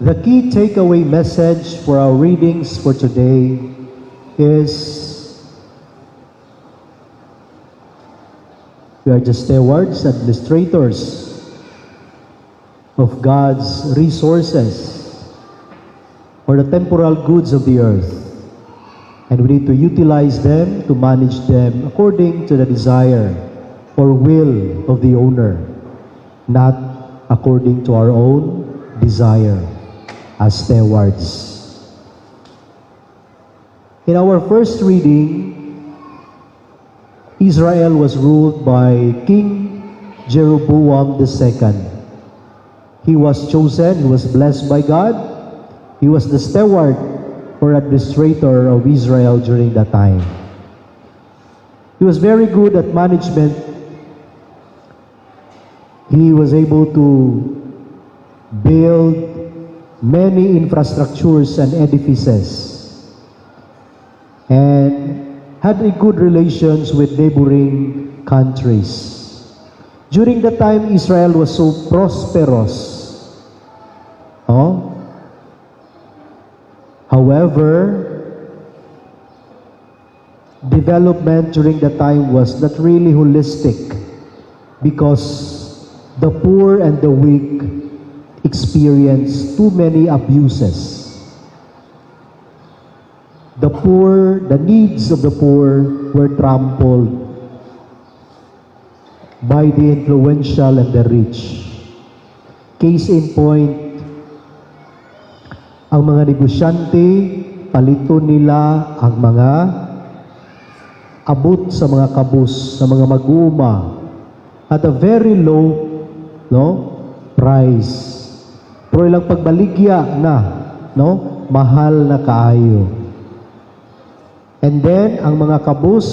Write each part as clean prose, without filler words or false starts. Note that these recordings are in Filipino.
The key takeaway message for our readings for today is we are just stewards, administrators of God's resources for the temporal goods of the earth. And we need to utilize them, to manage them according to the desire or will of the owner, not according to our own desire as stewards. In our first reading, Israel was ruled by King Jeroboam II. He was chosen, he was blessed by God. He was the steward or administrator of Israel during that time. He was very good at management. He was able to build many infrastructures and edifices and had a good relations with neighboring countries. During the time, Israel was so prosperous. However, development during the time was not really holistic because the poor and the weak experienced too many abuses. The poor, the needs of the poor were trampled by the influential and the rich. Case in point, ang mga negosyante, palito nila ang mga abot sa mga kabus, sa mga mag-uuma at a very low price. Pero ilang pagbaligya na, mahal na kaayo. And then, ang mga kabus,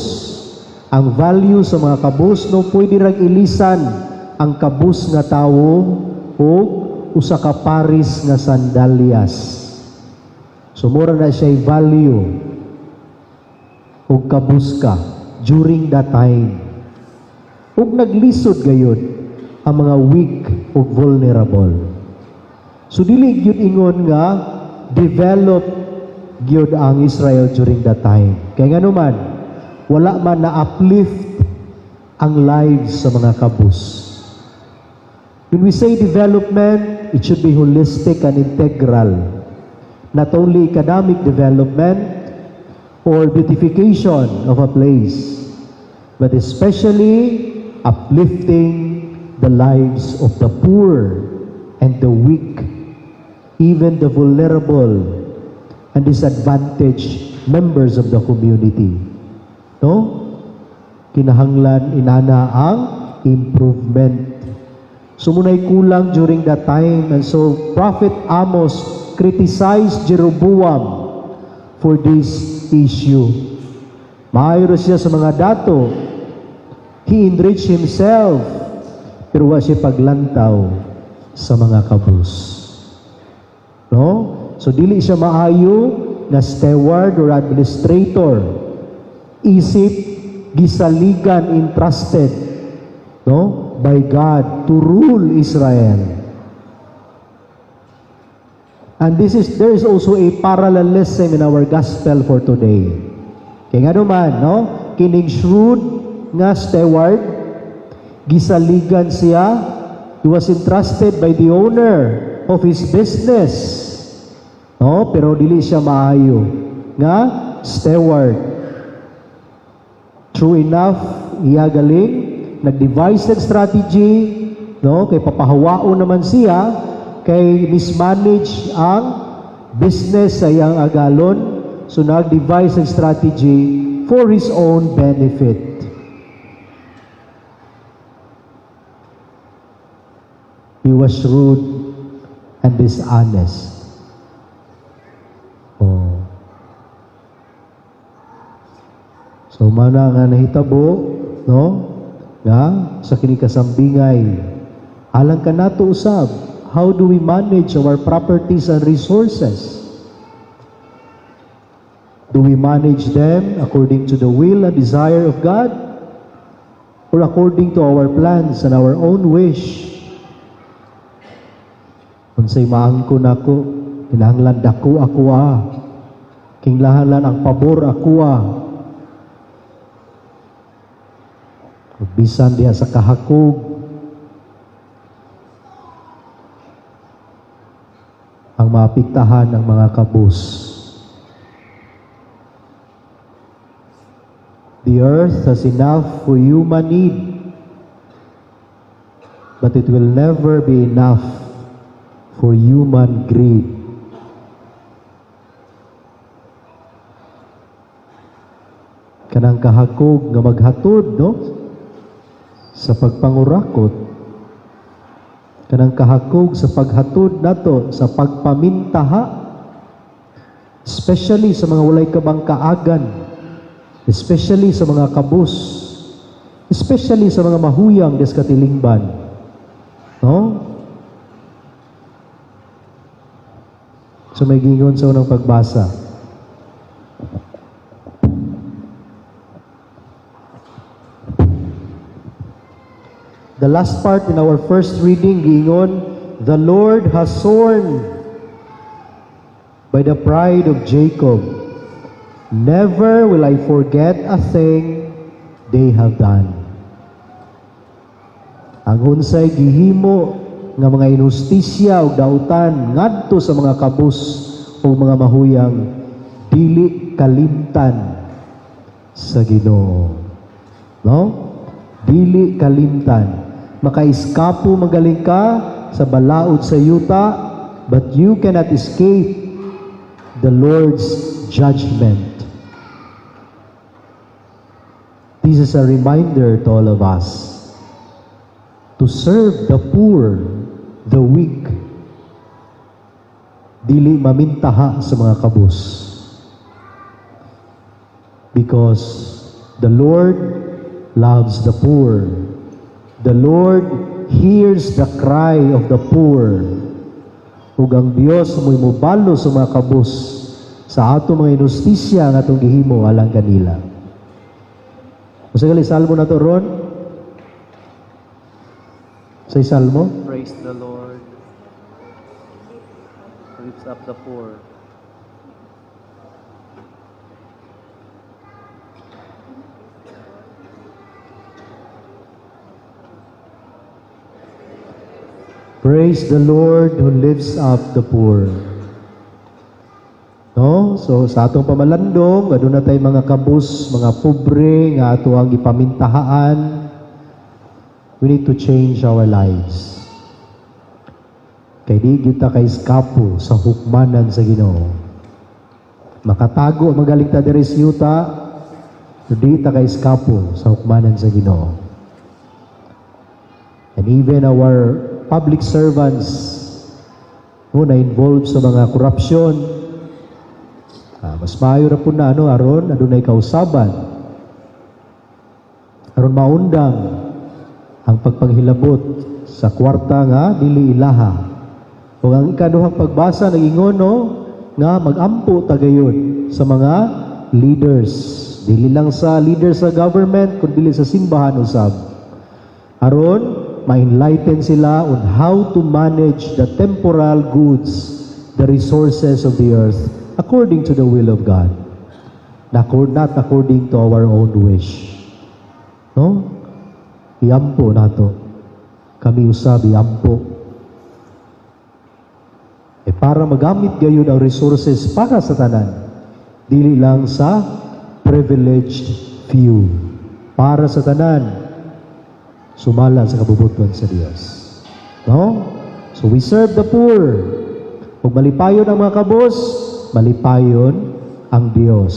ang value sa mga kabus, pwede rag ilisan ang kabus nga tawo o usa ka paris nga sandalyas. So, mura na siya value o kabus ka during that time. Ug naglisod gayud ang mga weak o vulnerable. So, dili gyud ingon nga develop gyud ang Israel during that time. Kaya nga naman, wala man na-uplift ang lives sa mga kabus. When we say development, it should be holistic and integral. Not only economic development or beautification of a place, but especially uplifting the lives of the poor and the weak, even the vulnerable and disadvantaged members of the community. Kinahanglan inana ang improvement. So muna'y kulang during that time, and so Prophet Amos criticized Jeroboam for this issue. Maayo siya sa mga dato. He enriched himself, pero wa siya paglantaw sa mga kabus. So dili siya maayo na steward or administrator. Isip gisaligan, entrusted by God to rule Israel. And there is also a parallelism in our gospel for today. Kaya nga naman, kining shrewd nga steward, gisaligan siya, he was entrusted by the owner of his business. Pero dili siya maayo nga steward. True enough, iya galing, nag-devise ng strategy, kay papahawaon naman siya, kay mismanage ang business sa iyang agalon, so nag-devise ng strategy for his own benefit. He was shrewd and dishonest. So mana nga nahitabo, nga sa kini kasambingay, alang ka nato usab, how do we manage our properties and resources? Do we manage them according to the will and desire of God, or according to our plans and our own wish? Unsay maangkon ako, kinahanglan dako ako kinahanglan ang pabor ako bisan diha sa kahakog ang maapektahan ng mga kabus. The earth has enough for human need, but it will never be enough for human greed. Kanang kahakog nga maghatod, no? Sa pagpangurakot, kanang kahakog sa paghatod nato sa pagpamintaha, especially sa mga walay kabangkaagan, especially sa mga kabus, especially sa mga mahuyang des katilingban, no? So may gingon sa unang pagbasa. The last part in our first reading, gingon, the Lord has sworn by the pride of Jacob, never will I forget a thing they have done. Ang unsay gihimo nga mga inustisya ug dautan ngadto sa mga kabus ug mga mahuyang dili kalimtan sa Ginoo. No? Dili kalimtan. Makaiskapo magaling ka sa balaod sa yuta, but you cannot escape the Lord's judgment. This is a reminder to all of us to serve the poor, the weak, dili mamintaha sa mga kabus. Because the Lord loves the poor. The Lord hears the cry of the poor. Ug ang Dios mo'y mubalo sa mga kabus sa ato mga inustisya nga atong gihimo alang kanila. Usa gali salmo na to ron? Say salmo? Praise the Lord. Lifts up the poor. Praise the Lord who lifts up the poor. No? So sa atong pamalandong, aduna tay mga kabus, mga pobre nga ato ang ipamintahaan. We need to change our lives. Kay di kita kay iskapo sa hukmanan sa Ginoo. Makatago magaling ta diri sa yuta, di ta kay iskapo sa hukmanan sa Ginoo. And even our public servants na involved sa mga korupsyon, mas maayo ra po na aron adunay kausaban, aron maundang ang pagpanghilabot sa kwarta nga dili ilaha. Ug ang ikaduhang pagbasa nagingon nga magampo tagayon sa mga leaders, dili lang sa leaders sa government kundi sa simbahan usab, aron ma-enlighten sila on how to manage the temporal goods, the resources of the earth, according to the will of God, not according to our own wish. No? Iampo nato. Kami usab iampo. Para magamit gayon ang resources para sa tanan, dili lang sa privileged few. Para sa tanan, sumala sa kabubuton sa Dios. No? So we serve the poor. Kung malipayon ang mga kabos, malipayon ang Dios.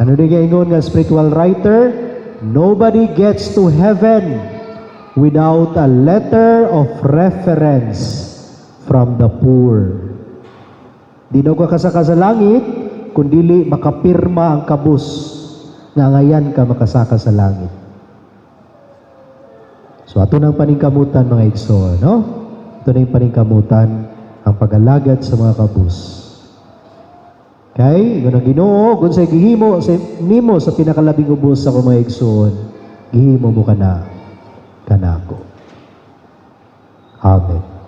Ano din ingon nga spiritual writer? Nobody gets to heaven without a letter of reference from the poor. Di na ka kasaka sa langit, kundili makapirma ang kabus nga ngayan ka makasaka sa langit. So ato nang paningkamutan mga igsoon, no? Ito na yung paningkamutan ang pag-alagad sa mga kabus. Kay, ganang Ginoo, kung sa gihimo sa nimo sa pinakalabing ubos sa mga igsoon, gihimo mo kana kanako. Amen.